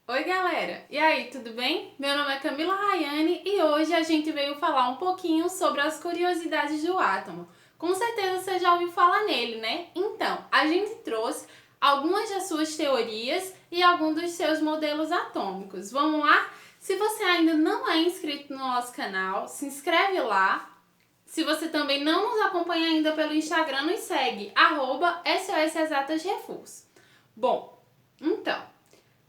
Oi galera, e aí, tudo bem? Meu nome é Camila Rayane e hoje a gente veio falar um pouquinho sobre as curiosidades do átomo. Com certeza você já ouviu falar nele, né? Então, a gente trouxe algumas das suas teorias e alguns dos seus modelos atômicos. Vamos lá? Se você ainda não é inscrito no nosso canal, se inscreve lá. Se você também não nos acompanha ainda pelo Instagram, nos segue, @SOS Exatas Reforço. Bom, então,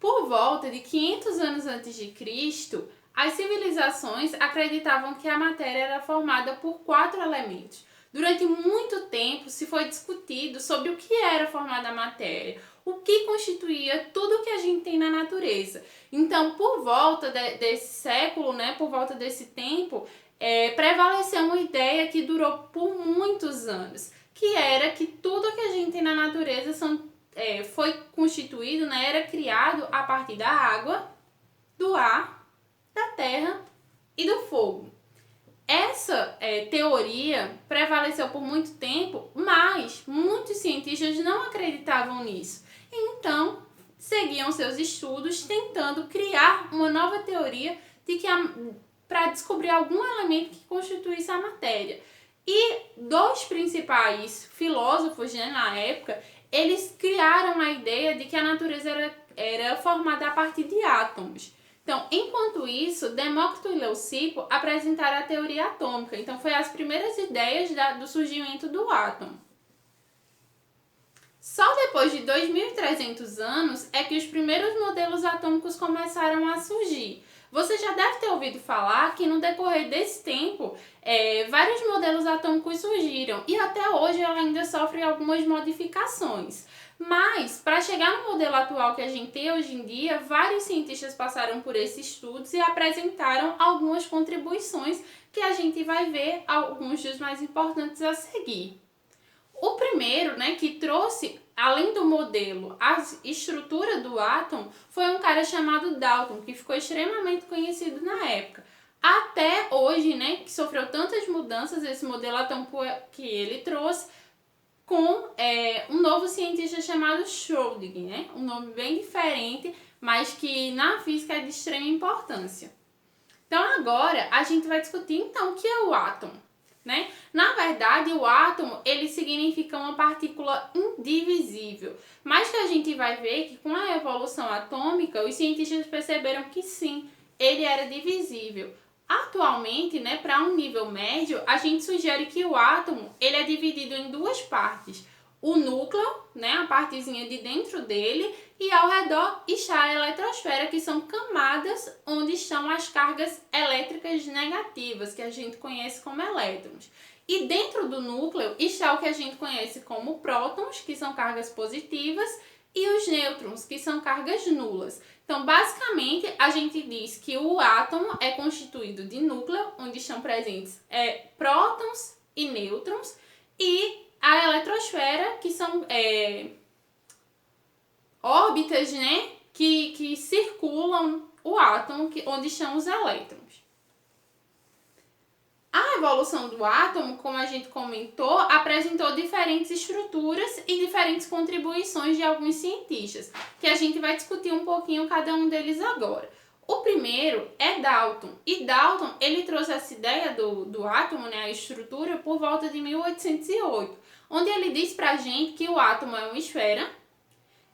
por volta de 500 anos antes de Cristo, as civilizações acreditavam que a matéria era formada por 4 elementos. Durante muito tempo se foi discutido sobre o que era formada a matéria, o que constituía tudo o que a gente tem na natureza. Então, por volta desse século, por volta desse tempo, prevaleceu uma ideia que durou por muitos anos, que era que tudo que a gente tem na natureza foi constituído, era criado a partir da água, do ar, da terra e do fogo. Essa teoria prevaleceu por muito tempo, mas muitos cientistas não acreditavam nisso. Então, seguiam seus estudos tentando criar uma nova teoria de que para descobrir algum elemento que constituísse a matéria. E dois principais filósofos, na época, eles criaram a ideia de que a natureza era formada a partir de átomos. Então, enquanto isso, Demócrito e Leucipo apresentaram a teoria atômica. Então, foi as primeiras ideias do surgimento do átomo. Só depois de 2.300 anos é que os primeiros modelos atômicos começaram a surgir. Você já deve ter ouvido falar que no decorrer desse tempo, vários modelos atômicos surgiram e até hoje ela ainda sofre algumas modificações. Mas, para chegar no modelo atual que a gente tem hoje em dia, vários cientistas passaram por esses estudos e apresentaram algumas contribuições que a gente vai ver alguns dos mais importantes a seguir. O primeiro, que trouxe, além do modelo, a estrutura do átomo, foi um cara chamado Dalton, que ficou extremamente conhecido na época. Até hoje, que sofreu tantas mudanças, esse modelo atômico que ele trouxe, com um novo cientista chamado Schrödinger, um nome bem diferente, mas que na física é de extrema importância. Então agora a gente vai discutir então o que é o átomo. Na verdade, o átomo ele significa uma partícula indivisível, mas que a gente vai ver que com a evolução atômica, os cientistas perceberam que sim, ele era divisível. Atualmente, para um nível médio, a gente sugere que o átomo ele é dividido em duas partes. O núcleo, a partezinha de dentro dele, e ao redor está a eletrosfera, que são camadas onde estão as cargas elétricas negativas, que a gente conhece como elétrons. E dentro do núcleo está o que a gente conhece como prótons, que são cargas positivas, e os nêutrons, que são cargas nulas. Então, basicamente, a gente diz que o átomo é constituído de núcleo, onde estão presentes prótons e nêutrons, e a eletrosfera, que são órbitas, que circulam o átomo, onde estão os elétrons. A evolução do átomo, como a gente comentou, apresentou diferentes estruturas e diferentes contribuições de alguns cientistas, que a gente vai discutir um pouquinho cada um deles agora. O primeiro é Dalton, e Dalton ele trouxe essa ideia do átomo, a estrutura, por volta de 1808, onde ele diz pra gente que o átomo é uma esfera,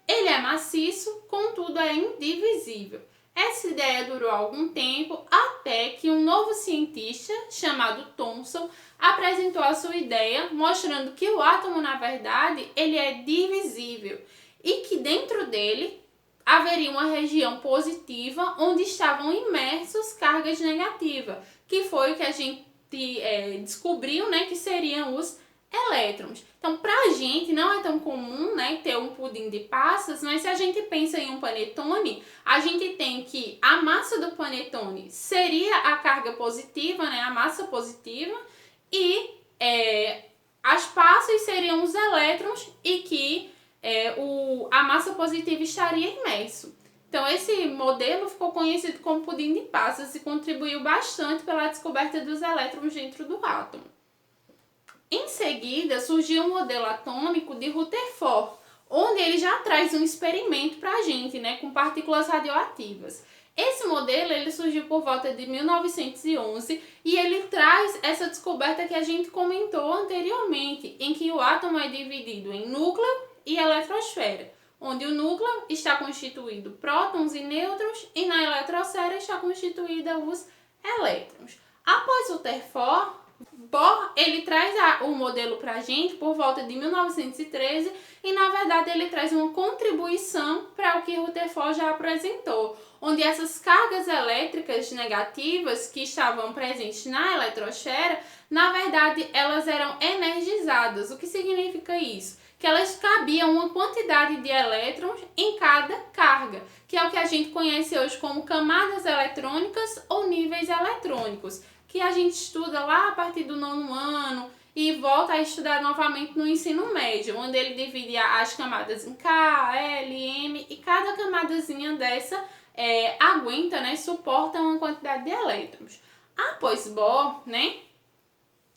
ele é maciço, contudo é indivisível. Essa ideia durou algum tempo até que um novo cientista chamado Thomson apresentou a sua ideia, mostrando que o átomo, na verdade, ele é divisível e que dentro dele haveria uma região positiva onde estavam imersos cargas negativas, que foi o que a gente descobriu, que seriam os elétrons. Então, pra gente não é tão comum, ter um pudim de passas, mas se a gente pensa em um panetone, a gente tem que a massa do panetone seria a carga positiva, a massa positiva, e as passas seriam os elétrons e que a massa positiva estaria imerso. Então, esse modelo ficou conhecido como pudim de passas e contribuiu bastante pela descoberta dos elétrons dentro do átomo. Em seguida, surgiu o modelo atômico de Rutherford, onde ele já traz um experimento para a gente, né, com partículas radioativas. Esse modelo ele surgiu por volta de 1911 e ele traz essa descoberta que a gente comentou anteriormente, em que o átomo é dividido em núcleo e eletrosfera, onde o núcleo está constituído prótons e nêutrons e na eletrosfera está constituída os elétrons. Após Rutherford, Bohr ele traz o modelo para a gente por volta de 1913 e na verdade ele traz uma contribuição para o que Rutherford já apresentou, onde essas cargas elétricas negativas que estavam presentes na eletrosfera, na verdade elas eram energizadas. O que significa isso? Que elas cabiam uma quantidade de elétrons em cada carga, que é o que a gente conhece hoje como camadas eletrônicas ou níveis eletrônicos, que a gente estuda lá a partir do 9º ano e volta a estudar novamente no ensino médio, onde ele divide as camadas em K, L, M e cada camadazinha dessa aguenta, né, suporta uma quantidade de elétrons. Após Bohr, né,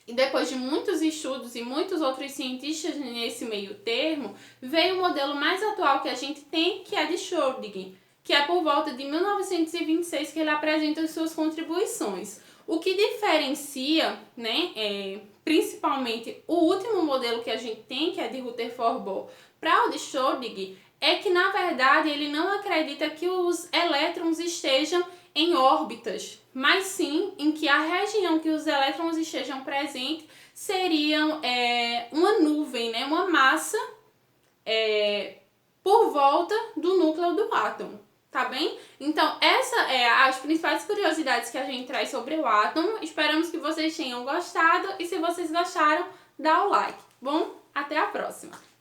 e depois de muitos estudos e muitos outros cientistas nesse meio termo, veio o modelo mais atual que a gente tem, que é de Schrödinger, que é por volta de 1926 que ele apresenta as suas contribuições. O que diferencia, né, principalmente o último modelo que a gente tem, que é de Rutherford-Bohr, para o de Schrödinger, é que na verdade ele não acredita que os elétrons estejam em órbitas, mas sim em que a região que os elétrons estejam presentes seriam uma nuvem, né, uma massa por volta do núcleo do átomo, tá bem? Então, essa é as principais curiosidades que a gente traz sobre o átomo. Esperamos que vocês tenham gostado e se vocês gostaram, dá o like. Bom, até a próxima!